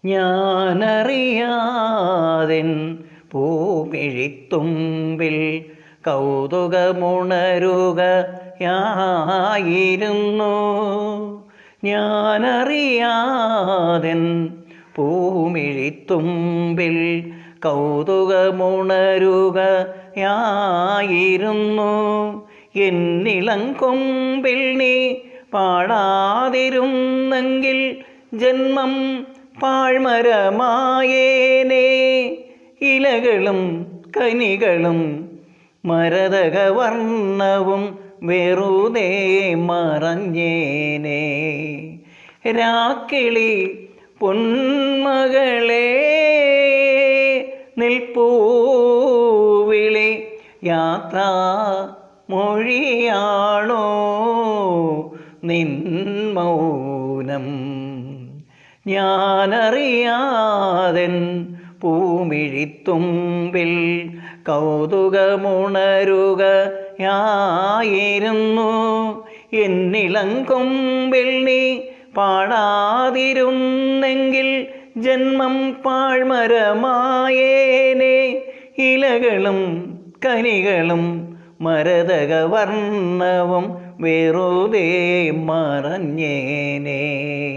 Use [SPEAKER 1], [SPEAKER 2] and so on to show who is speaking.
[SPEAKER 1] ഞാനറിയാതെൻ പൂമിഴിത്തുമ്പിൽ കൗതുകമുണരുകയായിരുന്നു. ഞാനറിയാതെൻ പൂമിഴിത്തുമ്പിൽ കൗതുകമുണരുകയായിരുന്നു. എന്നിളംകൊമ്പിൽ നീ പാടാതിരുന്നെങ്കിൽ ജന്മം പാഴ്മരമായേനേ. ഇലകളും കനികളും മരതകവർണ്ണവും വെറുതെ മറഞ്ഞേനേ. രാക്കിളി പൊന്മകളെ നിൽപ്പൂവിളി യാത്രാ മൊഴിയാണോ നിൻ മൗനം? ഞാനറിയാതെൻ പൂമിഴിത്തുമ്പിൽ കൗതുകമുണരുകയായിരുന്നു. എന്നിളംകൊമ്പിൽ നീ പാടാതിരുന്നെങ്കിൽ ജന്മം പാഴ്മരമായേനേ. ഇലകളും കനികളും മരതകവർണ്ണവും വെറുതെ മറഞ്ഞേനേ.